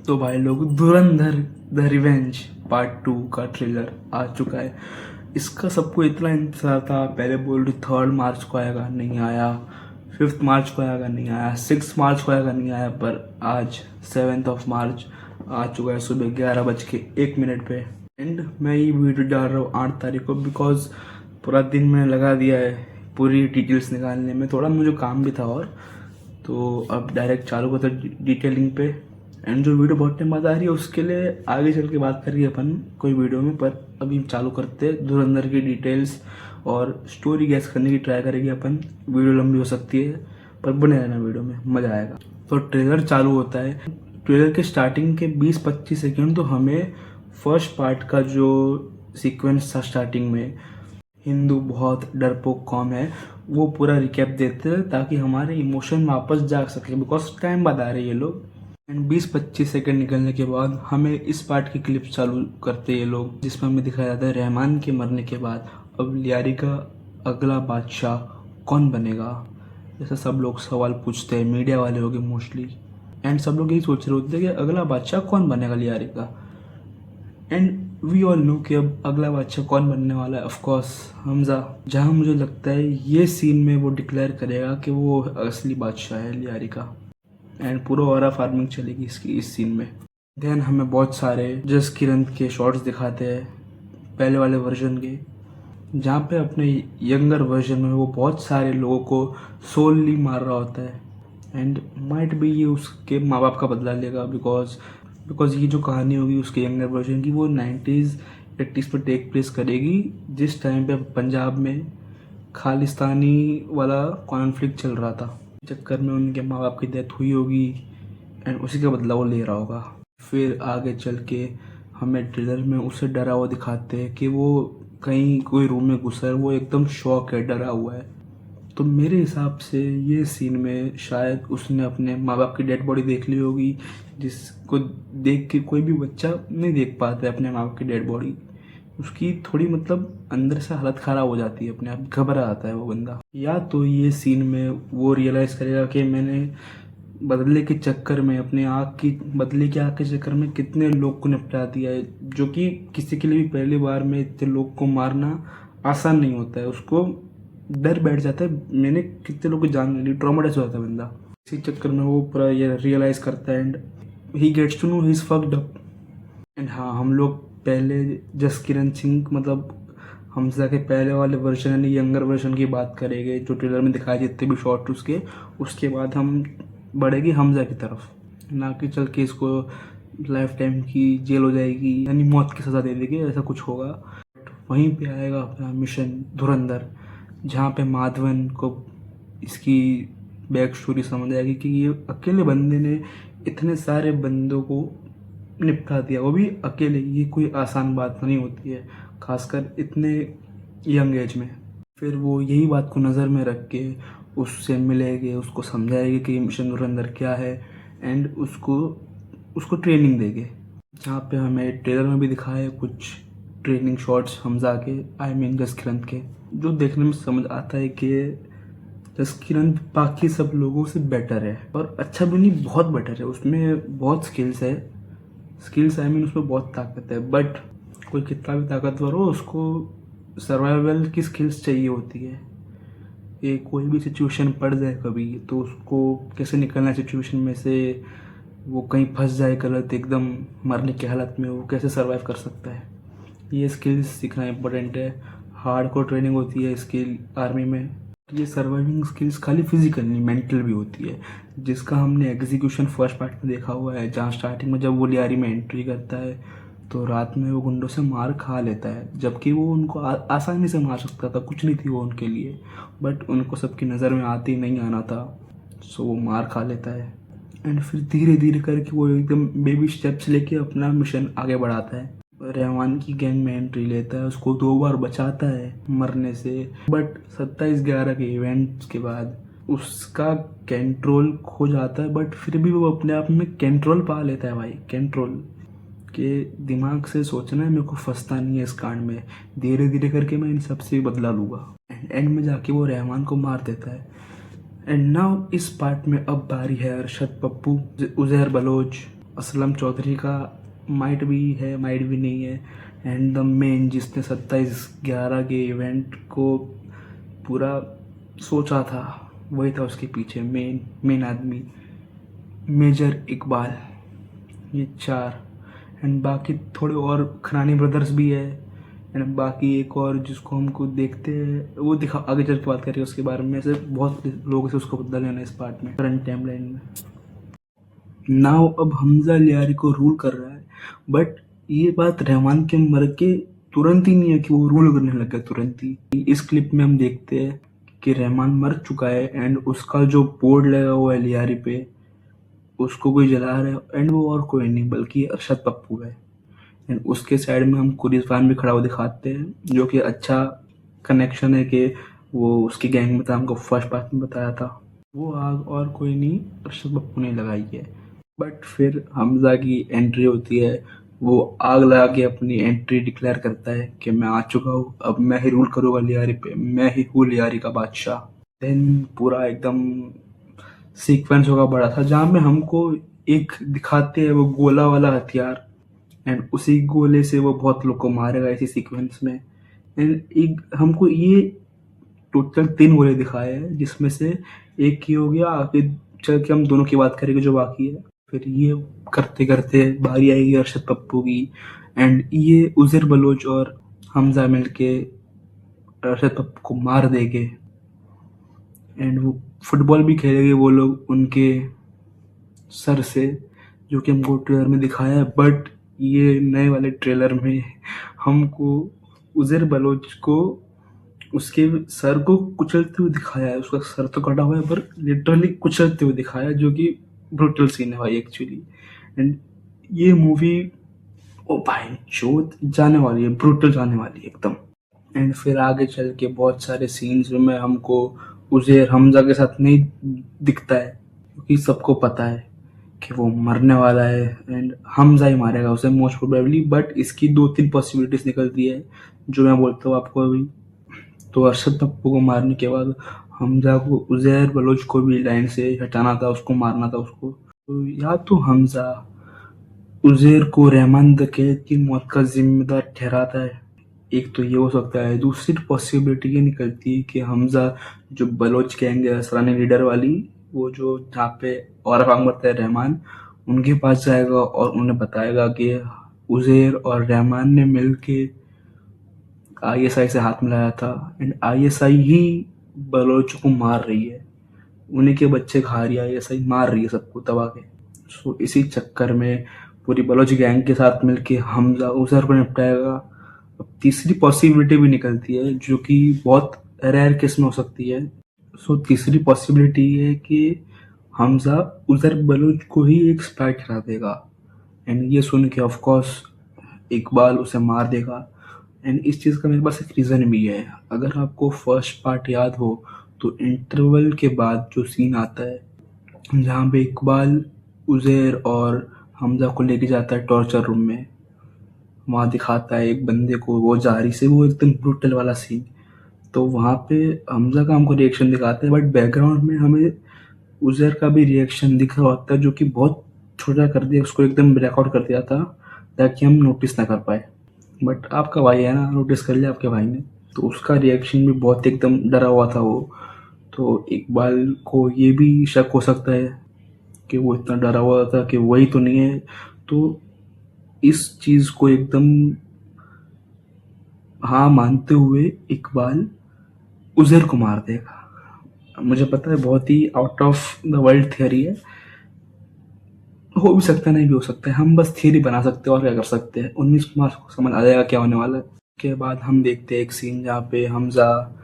तो भाई लोग, धुरंधर द रिवेंज पार्ट 2 का ट्रेलर आ चुका है। इसका सबको इतना इंतजार था, पहले बोल रही 3 मार्च को आएगा, नहीं आया। 5 मार्च को आएगा, नहीं आया। 6 मार्च को आएगा, नहीं आया। पर आज 7 मार्च आ चुका है, सुबह 11:01 पे। एंड मैं ये वीडियो डाल रहा हूँ 8 तारीख को, बिकॉज पूरा दिन मैंने लगा दिया है पूरी डिटेल्स निकालने में। थोड़ा मुझे काम भी था, और तो अब डायरेक्ट चालू करते डिटेलिंग पे। एंड जो वीडियो बहुत टाइम बाद आ रही है उसके लिए आगे चल के बात करिए अपन कोई वीडियो में। पर अभी चालू करते हैं धुरंधर की डिटेल्स और स्टोरी गैस करने की ट्राई करेंगे अपन। वीडियो लंबी हो सकती है पर बने रहना, वीडियो में मज़ा आएगा। तो ट्रेलर चालू होता है। ट्रेलर के स्टार्टिंग के 20-25 सेकेंड तो हमें फर्स्ट पार्ट का जो सीक्वेंस था स्टार्टिंग में, हिंदू बहुत डरपोक कौम है, वो पूरा रिकैप देते हैं ताकि हमारे इमोशन वापस जाग सके, बिकॉज टाइम बाद आ रहे हैं ये लोग। एंड 20-25 सेकंड निकलने के बाद हमें इस पार्ट की क्लिप चालू करते हैं ये लोग, जिसमें हमें दिखाया जाता है रहमान के मरने के बाद अब लियारी का अगला बादशाह कौन बनेगा। जैसा सब लोग सवाल पूछते हैं, मीडिया वाले होंगे मोस्टली। एंड सब लोग यही सोच रहे होते हैं कि अगला बादशाह कौन बनेगा लियारी का। एंड वी ऑल नो कि अब अगला बादशाह कौन बनने वाला है, ऑफ कोर्स हमजा। जहाँ मुझे लगता है ये सीन में वो डिक्लेयर करेगा कि वो असली बादशाह है लियारी का। एंड पूरा ऑरा फार्मिंग चलेगी इसकी इस सीन में। देन हमें बहुत सारे जस किरण के शॉट्स दिखाते हैं पहले वाले वर्जन के, जहाँ पे अपने यंगर वर्जन में वो बहुत सारे लोगों को सोलली मार रहा होता है। एंड माइट भी ये उसके माँ बाप का बदला लेगा, बिकॉज ये जो कहानी होगी उसके यंगर वर्जन की, वो 90s 80s पर टेक प्लेस करेगी, जिस टाइम पे पंजाब में खालिस्तानी वाला कॉन्फ्लिक्ट चल रहा था। चक्कर में उनके माँ बाप की डेथ हुई होगी एंड उसी का बदला वो ले रहा होगा। फिर आगे चल के हमें ट्रेलर में उसे डरा हुआ दिखाते हैं कि वो कहीं कोई रूम में घुसा है, वो एकदम शॉक है, डरा हुआ है। तो मेरे हिसाब से ये सीन में शायद उसने अपने माँ बाप की डेड बॉडी देख ली होगी, जिसको देख के कोई भी बच्चा नहीं देख पाता है अपने माँ बाप की डेड बॉडी। उसकी थोड़ी मतलब अंदर से हालत ख़राब हो जाती है, अपने आप घबरा आता है वो बंदा। या तो ये सीन में वो रियलाइज़ करेगा कि मैंने बदले के चक्कर में, अपने बदले की आग के चक्कर में कितने लोग को निपटा दिया है, जो कि किसी के लिए भी पहली बार में इतने लोग को मारना आसान नहीं होता है। उसको डर बैठ जाता है, मैंने कितने लोग को जान ली, ट्रॉमाटाइज हो जाता है बंदा। इसी चक्कर में वो पूरा ये रियलाइज़ करता है and he gets to know he is fucked up. And हाँ, हम लोग पहले जस किरण सिंह मतलब हमजा के पहले वाले वर्जन यानी यंगर वर्जन की बात करेंगे, जो ट्रेलर में दिखाए जितने भी शॉट उसके बाद हम बढ़ेगी हमजा की तरफ, ना कि चल के इसको लाइफ टाइम की जेल हो जाएगी यानी मौत की सज़ा दे देगी, ऐसा कुछ होगा। वहीं पे आएगा अपना मिशन धुरंधर, जहाँ पे माधवन को इसकी बैक स्टोरी समझ आएगी कि ये अकेले बंदे ने इतने सारे बंदों को निपटा दिया, वो भी अकेले। ये कोई आसान बात नहीं होती है, खासकर इतने यंग एज में। फिर वो यही बात को नज़र में रख के उससे मिलेंगे, उसको समझाएंगे कि मिशन धुरंधर क्या है, एंड उसको ट्रेनिंग देंगे। जहाँ पे हमें ट्रेलर में भी दिखाए कुछ ट्रेनिंग शॉट्स हमजा के, आई मीन जसकिरण के, जो देखने में समझ आता है कि जसकिरण बाकी सब लोगों से बेटर है, और अच्छा भी नहीं, बहुत बेटर है। उसमें बहुत स्किल्स है, आई मीन उसमें बहुत ताकत है। बट कोई कितना भी ताकतवर हो, उसको सर्वाइवल की स्किल्स चाहिए होती है। ये कोई भी सिचुएशन पड़ जाए कभी, तो उसको कैसे निकलना है सिचुएशन में से, वो कहीं फंस जाए गलत एकदम मरने की हालत में, वो कैसे सर्वाइव कर सकता है, ये स्किल्स सीखना इम्पोर्टेंट है। हार्ड कोर ट्रेनिंग होती है इसकी आर्मी में। ये सर्वाइविंग स्किल्स खाली फिजिकल नहीं, मेंटल भी होती है, जिसका हमने एग्जीक्यूशन फर्स्ट पार्ट में देखा हुआ है। जहाँ स्टार्टिंग में जब वो लियारी में एंट्री करता है तो रात में वो गुंडों से मार खा लेता है, जबकि वो उनको आसानी से मार सकता था, कुछ नहीं थी वो उनके लिए। बट उनको सबकी नज़र में आती नहीं आना था, सो वो मार खा लेता है। एंड फिर धीरे धीरे करके वो एकदम बेबी स्टेप्स लेके अपना मिशन आगे बढ़ाता है। रहमान की गैंग में एंट्री लेता है, उसको 2 बार बचाता है मरने से। बट 27/11 के इवेंट्स के बाद उसका कंट्रोल खो जाता है, बट फिर भी वो अपने आप में कंट्रोल पा लेता है भाई। कंट्रोल के दिमाग से सोचना है, मेरे को फंसता नहीं है इस कांड में, धीरे धीरे करके मैं इन सब से बदला लूँगा। एंड में जाके वो रहमान को मार देता है। एंड नाउ इस पार्ट में अब बारी है अरशद पप्पू, उज़ैर बलोच असलम चौधरी का माइट भी है, माइट भी नहीं है। एंड द मेन जिसने 27/11 के इवेंट को पूरा सोचा था, वही था उसके पीछे मेन आदमी, मेजर इकबाल। ये 4 एंड बाकी थोड़े और खनानी ब्रदर्स भी है। एंड बाकी एक और जिसको हमको देखते हैं वो दिखा, आगे चल के बात करेंगे उसके बारे में। ऐसे बहुत लोगों से उसको बदल लेना इस पार्ट में, करंट टाइमलाइन में। नाउ अब हमजा लियारी को रूल कर रहा है, बट ये बात रहमान के मर के तुरंत ही नहीं है कि वो रूल करने लग गया तुरंत ही। इस क्लिप में हम देखते हैं कि रहमान मर चुका है एंड उसका जो बोर्ड लगा हुआ है लियारी पे, उसको कोई जला रहा है एंड वो और कोई नहीं बल्कि अरशद पप्पू है। एंड उसके साइड में हम कुरिस्तान भी खड़ा हुआ दिखाते हैं, जो कि अच्छा कनेक्शन है कि वो उसकी गैंग में था, हमको फर्स्ट पार्ट में बताया था। वो आग और कोई नहीं, अरशद पप्पू ने लगाई है। बट फिर हमजा की एंट्री होती है, वो आग लगा के अपनी एंट्री डिक्लेयर करता है कि मैं आ चुका हूँ, अब मैं ही रूल करूँगा लियारी पे, मैं ही हूँ लियारी का बादशाह। देन पूरा एकदम सीक्वेंस होगा बड़ा था, जहाँ में हमको एक दिखाते हैं वो गोला वाला हथियार, एंड उसी गोले से वो बहुत लोग को मारेगा इसी सीक्वेंस में। एंड एक हमको ये टोटल 3 गोले दिखाए हैं, जिसमें से एक ही हो गया। आगे चल के हम दोनों की बात करेंगे जो बाकी है। फिर ये करते करते बारी आएगी अरशद पप्पू की, एंड ये उज़ैर बलोच और हमजा मिलके अरशद पप्पू को मार देंगे। एंड वो फुटबॉल भी खेलेंगे वो लोग उनके सर से, जो कि हमको ट्रेलर में दिखाया है। बट ये नए वाले ट्रेलर में हमको उज़ैर बलोच को उसके सर को कुचलते हुए दिखाया है। उसका सर तो कटा हुआ है पर लिटरली कुचलते हुए दिखाया है, जो कि ब्रूटल सीन है भाई एक्चुअली। एंड ये मूवी ओ भाई चोट जाने वाली है, ब्रूटल जाने वाली है एकदम। एंड फिर आगे चल के बहुत सारे सीन्स में हमको उज़ैर हमजा के साथ नहीं दिखता है, क्योंकि सबको पता है कि वो मरने वाला है एंड हमजा ही मारेगा उसे मोस्ट प्रोबेबली। बट इसकी 2-3 पॉसिबिलिटीज निकलती है, जो मैं बोलता हूँ आपको अभी। तो अरशद पप्पू को मारने के बाद हमजा को, उज़ैर बलोच को भी लाइन से हटाना था, उसको मारना था उसको। तो या तो हमजा उज़ैर को रहमान दकेत की मौत का जिम्मेदार ठहराता है, एक तो ये हो सकता है। दूसरी पॉसिबिलिटी ये निकलती है कि हमजा जो बलोच गैंग है सरानी लीडर वाली, वो जो जहाँ पे और काम करता है रहमान, उनके पास जाएगा और उन्हें बताएगा कि उज़ैर और रहमान ने मिलके आईएसआई से हाथ मिलाया था एंड आईएसआई ही बलोच को मार रही है, उन्हीं के बच्चे खा रही है आईएसआई, मार रही है सबको दबा के। सो इसी चक्कर में पूरी बलोच गैंग के साथ मिलके हमजा उज़ैर को निपटाएगा। अब तीसरी पॉसिबिलिटी भी निकलती है, जो कि बहुत रेयर केस में हो सकती है। सो तीसरी पॉसिबिलिटी ये है कि हमजा उज़ैर बलोच को ही एक स्पाई ठहरा देगा, एंड ये सुन के ऑफकोर्स इकबाल उसे मार देगा। एंड इस चीज़ का मेरे पास एक रीज़न भी है। अगर आपको फर्स्ट पार्ट याद हो तो इंटरवल के बाद जो सीन आता है जहाँ पे इकबाल उज़ैर और हमजा को लेके जाता है टॉर्चर रूम में, वहाँ दिखाता है एक बंदे को वो जारी से, वो एकदम ब्रूटल वाला सीन। तो वहाँ पे हमजा का हमको रिएक्शन दिखाते हैं, बट बैकग्राउंड में हमें उज़ैर का भी रिएक्शन दिख रहा होता है, जो कि बहुत छोटा कर दिया, उसको एकदम ब्लैकआउट कर दिया था ताकि हम नोटिस ना कर पाए। बट आपका भाई है ना, नोटिस कर लिया आपके भाई ने, तो उसका रिएक्शन भी बहुत एकदम डरा हुआ था वो। तो इकबाल को ये भी शक हो सकता है कि वो इतना डरा हुआ था कि वही तो नहीं है। तो इस चीज़ को एकदम हाँ मानते हुए इकबाल उज़ैर को मार देगा। मुझे पता है बहुत ही out of the world theory है, हो भी सकता है नहीं भी हो सकता है, हम बस थियरी बना सकते हैं और क्या कर सकते हैं। 19 मार्च को समझ आ जाएगा क्या होने वाला है। के बाद हम देखते हैं एक सीन जहाँ पे हमजा,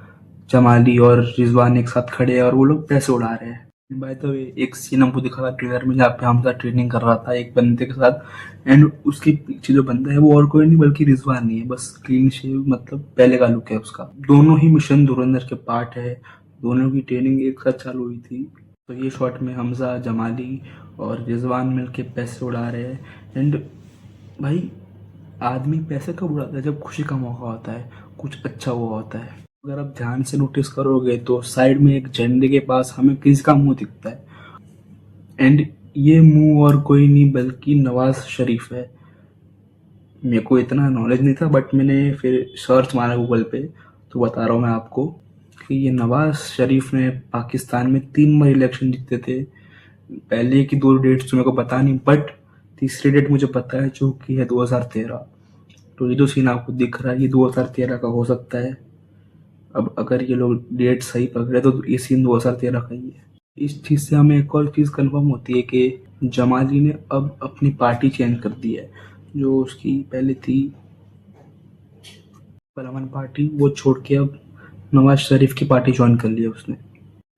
जमाली और रिजवान एक साथ खड़े हैं और वो लोग पैसे उड़ा रहे हैं। बाय द वे एक सीन हमको दिखा था ट्रेलर में जहाँ पे हमजा ट्रेनिंग कर रहा था एक बंदे के साथ, एंड उसके पीछे जो बंदा है वो और कोई नहीं बल्कि रिजवान ही है, बस क्लीन शेव, मतलब पहले का लुक है उसका। दोनों ही मिशन धुरंधर के पार्ट है, दोनों की ट्रेनिंग एक साथ चालू हुई थी। तो ये शॉट में हमजा, जमाली और रिजवान मिलके पैसे उड़ा रहे हैं। एंड भाई आदमी पैसे कब उड़ाता है? जब खुशी का मौका होता है, कुछ अच्छा हुआ होता है। अगर आप ध्यान से नोटिस करोगे तो साइड में एक झंडे के पास हमें किसी का मुंह दिखता है, एंड ये मुंह और कोई नहीं बल्कि नवाज शरीफ है। मेरे को इतना नॉलेज नहीं था बट मैंने फिर सर्च मारा गूगल पे, तो बता रहा हूँ मैं आपको कि ये नवाज शरीफ ने पाकिस्तान में 3 बार इलेक्शन जीते थे। पहले की 2 डेट्स तो मेरे को पता नहीं बट तीसरी डेट मुझे पता है जो कि है 2013। तो ये जो सीन आपको दिख रहा है ये 2013 का हो सकता है। अब अगर ये लोग डेट सही पकड़े तो ये सीन 2013 का ही है। इस चीज़ से हमें एक और चीज़ कंफर्म होती है कि जमाली ने अब अपनी पार्टी चेंज कर दी है। जो उसकी पहले थी परमन पार्टी, वो छोड़ के अब नवाज शरीफ की पार्टी ज्वाइन कर ली है उसने।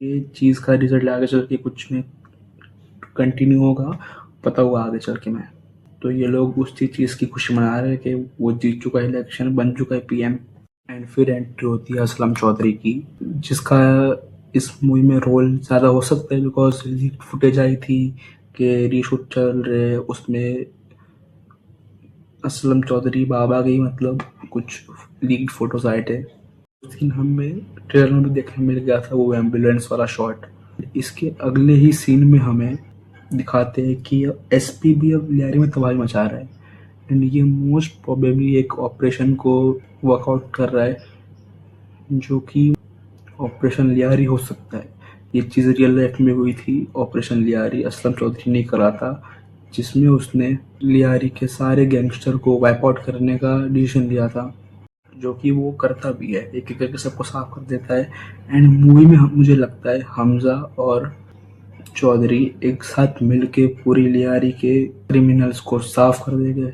ये चीज़ का रिजल्ट आगे चल के कुछ में कंटिन्यू होगा, पता हुआ आगे चल के मैं। तो ये लोग उसी चीज़ की खुशी मना रहे हैं कि वो जीत चुका है इलेक्शन, बन चुका है पीएम। एंड फिर एंट्री होती है असलम चौधरी की, जिसका इस मूवी में रोल ज़्यादा हो सकता है बिकॉज लीक फुटेज आई थी कि रीशूट चल रहे हैं, उसमें असलम चौधरी बाबा की मतलब कुछ लीक्ड फोटोज आए थे। लेकिन हमें ट्रेलर में भी देखने मिल गया था वो एम्बुलेंस वाला शॉट। इसके अगले ही सीन में हमें दिखाते हैं कि एसपी भी अब लियारी में तबाही मचा रहा है एंड ये मोस्ट प्रोबेबली एक ऑपरेशन को वर्कआउट कर रहा है जो कि ऑपरेशन लियारी हो सकता है। ये चीज़ रियल लाइफ में हुई थी। ऑपरेशन लियारी असलम चौधरी ने करा था, जिसमें उसने लियारी के सारे गैंगस्टर को वाइप आउट करने का डिसीजन लिया था, जो कि वो करता भी है, एक एक करके सबको साफ कर देता है। एंड मूवी में मुझे लगता है हमजा और चौधरी एक साथ मिलके पूरी लियारी के क्रिमिनल्स को साफ कर देंगे।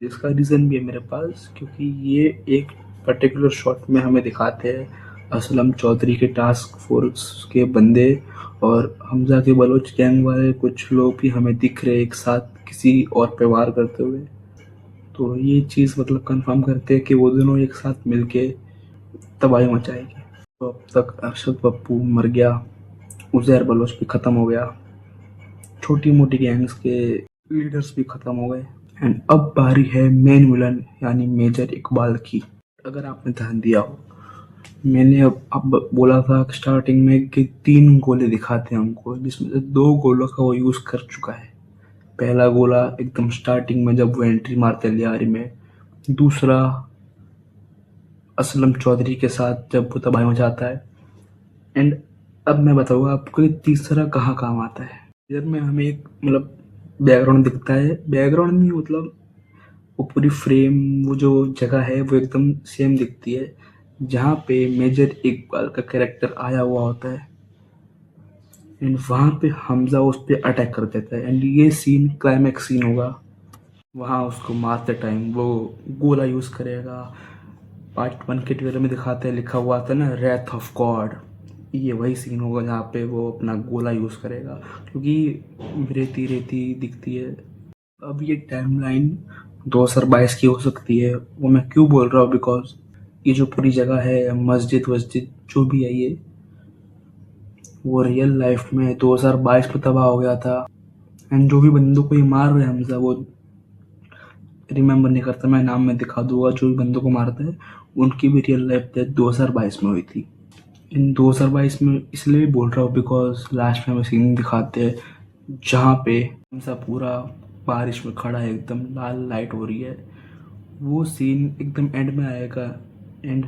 इसका रीज़न भी है मेरे पास, क्योंकि ये एक पर्टिकुलर शॉट में हमें दिखाते हैं असलम चौधरी के टास्क फोर्स के बंदे और हमजा के बलोच गैंग वाले कुछ लोग भी हमें दिख रहे एक साथ किसी और पे वार करते हुए। तो ये चीज़ मतलब कंफर्म करते हैं कि वो दोनों एक साथ मिलके तबाही मचाएगी। तो अब तक अरशद पप्पू मर गया, उज़ैर बलोच भी ख़त्म हो गया, छोटी मोटी गैंग्स के लीडर्स भी ख़त्म हो गए एंड अब बारी है मेन विलन यानी मेजर इकबाल की। अगर आपने ध्यान दिया हो, मैंने अब बोला था स्टार्टिंग में कि 3 गोले दिखाते हैं हमको, जिसमें से 2 गोलों का वो यूज़ कर चुका है। पहला गोला एकदम स्टार्टिंग में जब वो एंट्री मारते हैं लियारी में, दूसरा असलम चौधरी के साथ जब वो तबाही मचाता है एंड अब मैं बताऊंगा आपको कि तीसरा कहाँ काम आता है। इधर में हमें एक मतलब बैकग्राउंड दिखता है, बैकग्राउंड नहीं मतलब वो पूरी फ्रेम, वो जो जगह है वो एकदम सेम दिखती है जहाँ पे मेजर इकबाल का कैरेक्टर आया हुआ होता है एंड वहाँ पे हमजा उस पर अटैक कर देता है एंड ये सीन क्लाइमैक्स सीन होगा। वहाँ उसको मारते टाइम वो गोला यूज़ करेगा। पार्ट 1 के ट्रेलर में दिखाते हैं, लिखा हुआ था ना रैथ ऑफ गॉड, ये वही सीन होगा जहाँ पे वो अपना गोला यूज़ करेगा, क्योंकि रेती रेती दिखती है। अब ये टाइमलाइन 2022 की हो सकती है, वो मैं क्यों बोल रहा हूँ बिकॉज ये जो पूरी जगह है मस्जिद वस्जिद जो भी है ये वो रियल लाइफ में 2022 में तबाह हो गया था एंड जो भी बंदों को ये मार रहे हैं हमजा वो रिमेम्बर नहीं करता, मैं नाम में दिखा दूंगा, जो भी बंदों को मारता है उनकी भी रियल लाइफ डेथ 2022 में हुई थी। इन 2022 में इसलिए बोल रहा हूँ बिकॉज लास्ट में हमें सीन दिखाते हैं जहाँ पे हमजा पूरा बारिश में खड़ा है, एकदम लाल लाइट हो रही है। वो सीन एकदम एंड में आएगा एंड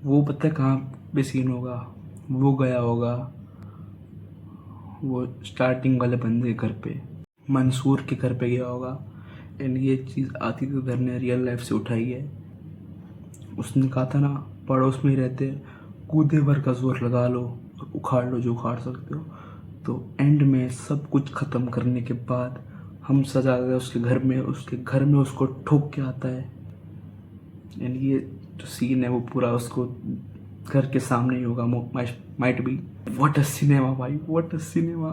वो पता है कहाँ पे सीन होगा, वो गया होगा वो स्टार्टिंग वाले बंदे के घर पे, मंसूर के घर पे गया होगा एंड ये चीज़ आतिफ ने रियल लाइफ से उठाई है। उसने कहा था ना पड़ोस में ही रहते, कूदे भर का जोर लगा लो और उखाड़ लो जो उखाड़ सकते हो। तो एंड में सब कुछ ख़त्म करने के बाद हम सजा गए उसके घर में, उसके घर में उसको ठोक के आता है एंड ये जो सीन है वो पूरा उसको घर के सामने ही होगा, might be. What a cinema भाई, व्हाट अ सिनेमा।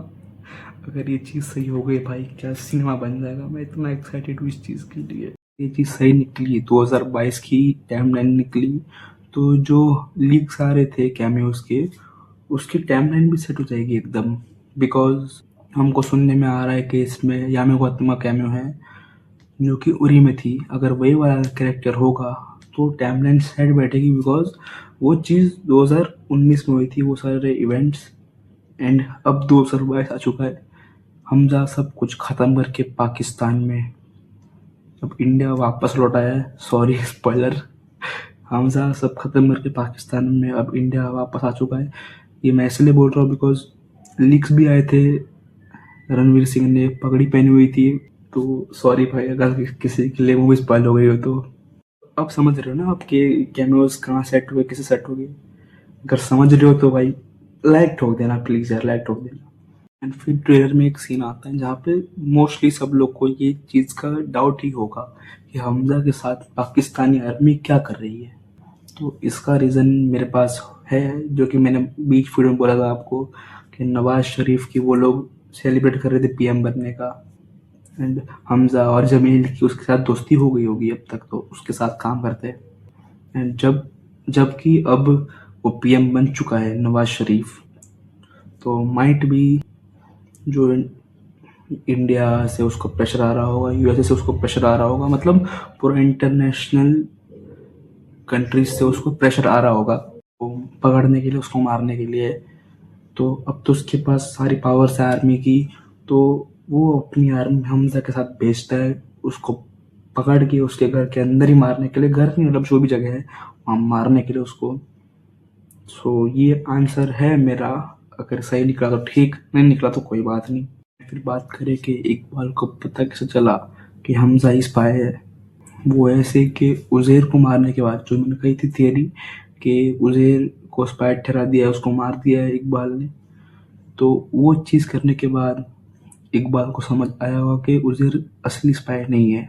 अगर ये चीज़ सही हो गई भाई क्या सिनेमा बन जाएगा, मैं इतना एक्साइटेड हूँ इस चीज़ के लिए। ये चीज़ सही निकली, 2022 की टाइमलाइन निकली, तो जो लीक्स आ रहे थे कैमियोज के उसकी टाइमलाइन भी सेट हो जाएगी एकदम, बिकॉज हमको सुनने में आ रहा है कि इसमें यामी गौतम कैमियो है जो कि उरी में थी। अगर वही वाला कैरेक्टर होगा तो टाइमलाइन सेट बैठेगी बिकॉज वो चीज़ 2019 में हुई थी वो सारे इवेंट्स एंड अब 2022 आ चुका है। हमजा सब कुछ ख़त्म करके पाकिस्तान में अब इंडिया वापस लौट आया है। Sorry spoiler. हमजा सब ख़त्म करके पाकिस्तान में अब इंडिया वापस आ चुका है। ये मैं इसलिए बोल रहा हूँ बिकॉज लीक्स भी आए थे, रणवीर सिंह ने पगड़ी पहनी हुई थी। तो सॉरी भाई अगर किसी के लिए मूवी स्पॉइल हो गई हो तो। अब समझ रहे हो ना आपके कैमियोज कहाँ सेट हुए, किसे सेट हो गए। अगर समझ रहे हो तो भाई लाइक ठोक देना प्लीज़ यार, लाइक ठोक देना। एंड फिर ट्रेलर में एक सीन आता है जहाँ पे मोस्टली सब लोग को ये चीज़ का डाउट ही होगा कि हमजा के साथ पाकिस्तानी आर्मी क्या कर रही है। तो इसका रीज़न मेरे पास है, जो कि मैंने बीच वीडियो में बोला था आपको कि नवाज शरीफ की वो लोग सेलिब्रेट कर रहे थे पीएम बनने का। एंड हमजा और जमील की उसके साथ दोस्ती हो गई होगी अब तक, तो उसके साथ काम करते हैं। एंड जबकि अब वो पीएम बन चुका है नवाज शरीफ, तो माइट भी जो इंडिया से उसको प्रेशर आ रहा होगा, यूएसए से उसको प्रेशर आ रहा होगा, मतलब पूरा इंटरनेशनल कंट्रीज से उसको प्रेशर आ रहा होगा वो पकड़ने के लिए, उसको मारने के लिए। तो अब तो उसके पास सारी पावर्स है आर्मी की, तो वो अपनी आर्मी हमजा के साथ भेजता है उसको पकड़ के उसके घर के अंदर ही मारने के लिए। घर नहीं मतलब जो भी जगह है वहाँ मारने के लिए उसको। सो ये आंसर है मेरा। अगर सही निकला तो ठीक, नहीं निकला तो कोई बात नहीं। फिर बात करें कि इकबाल को पता कैसे चला कि हमजा ही स्पाई है। वो ऐसे कि उज़ैर को मारने के बाद, जो मैंने कही थी थियरी कि उज़ैर को स्पाई ठहरा दिया है, उसको मार दिया है इकबाल ने, तो वो चीज़ करने के बाद इकबाल को समझ आया होगा कि उज़ैर असली स्पाई नहीं है।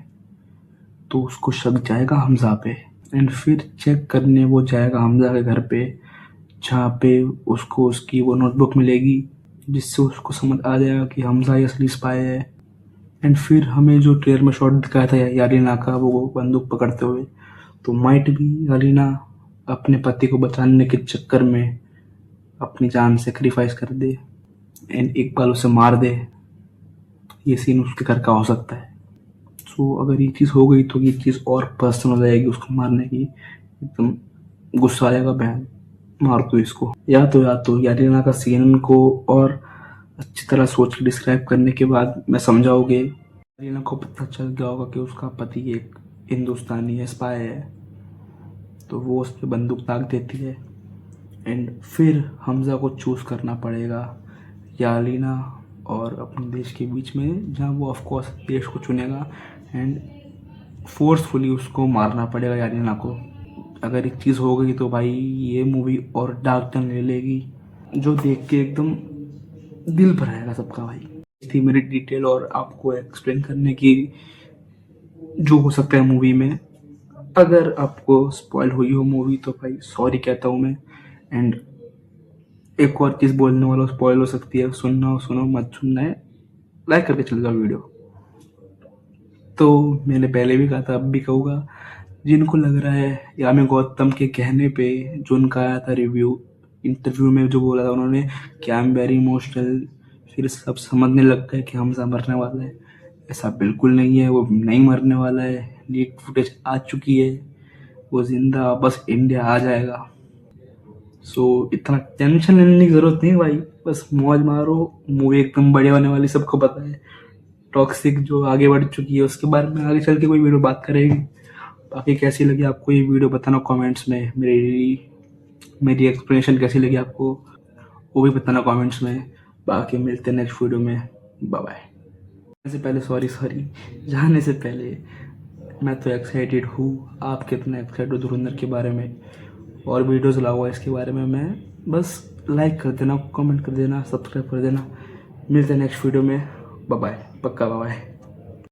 तो उसको शक जाएगा हमजा पे। एंड फिर चेक करने वो जाएगा हमजा के घर पे, जहाँ पे उसको उसकी वो नोटबुक मिलेगी, जिससे उसको समझ आ जाएगा कि हमजा ही असली स्पाई है। एंड फिर हमें जो ट्रेलर में शॉट दिखाया था यारीना का वो बंदूक पकड़ते हुए, तो माइट भी यारीना अपने पति को बचाने के चक्कर में अपनी जान सेक्रीफाइस कर दे एंड इकबाल उसे मार दे। ये सीन उसके घर का हो सकता है। सो अगर ये चीज़ हो गई तो ये चीज़ और पर्सनल हो जाएगी उसको मारने की। एकदम गुस्सा आएगा, बहन मार दो इसको। या तो यारीना का सीन को और अच्छी तरह सोच के डिस्क्राइब करने के बाद मैं समझाओगे, यारीना को पता चल गया होगा कि उसका पति एक हिंदुस्तानी है, स्पाई है, तो वो उस पर बंदूक ताक देती है। एंड फिर हमजा को चूज़ करना पड़ेगा यारीना और अपने देश के बीच में, जहाँ वो ऑफकोर्स देश को चुनेगा एंड फोर्सफुली उसको मारना पड़ेगा यारीना को। अगर एक चीज़ हो गई तो भाई ये मूवी और डार्क टर्न ले लेगी, जो देख के एकदम दिल भर आएगा सबका। भाई थी मेरी डिटेल और आपको एक्सप्लेन करने की जो हो सकता है मूवी में। अगर आपको स्पॉइल हुई हो मूवी तो भाई सॉरी कहता हूँ मैं। एंड एक और चीज़ बोलने वाला, स्पॉइल हो सकती है, सुनना हो सुनो, मत सुनना है लाइक करके चल जाओ वीडियो। तो मैंने पहले भी कहा था, अब भी कहूँगा, जिनको लग रहा है या मैं गौतम के कहने पे जो उनका आया था रिव्यू इंटरव्यू में जो बोला था उन्होंने कि आई एम वेरी इमोशनल, फिर सब समझने लग गए कि हमजा मरने वाला है। ऐसा बिल्कुल नहीं है, वो नहीं मरने वाला है। लीक फुटेज आ चुकी है, वो जिंदा बस इंडिया आ जाएगा। सो इतना टेंशन लेने की जरूरत नहीं भाई, बस मौज मारो। मूवी एकदम बढ़िया होने वाली, सबको पता है। टॉक्सिक जो आगे बढ़ चुकी है उसके बारे में आगे चल के कोई वीडियो बात करेगी। बाकी कैसी लगी आपको ये वीडियो बताना कमेंट्स में। मेरी एक्सप्लेनेशन कैसी लगी आपको वो भी बताना कमेंट्स में। बाकी मिलते हैं नेक्स्ट वीडियो में, बाय बाय। जाने से पहले मैं तो एक्साइटेड हूँ, आप कितना एक्साइटेड हो धुरंधर के बारे में, और वीडियोज़ लाऊंगा इसके बारे में मैं। बस लाइक कर देना, कमेंट कर देना, सब्सक्राइब कर देना। मिलते हैं नेक्स्ट वीडियो में, बाय बाय, पक्का बाय बाय।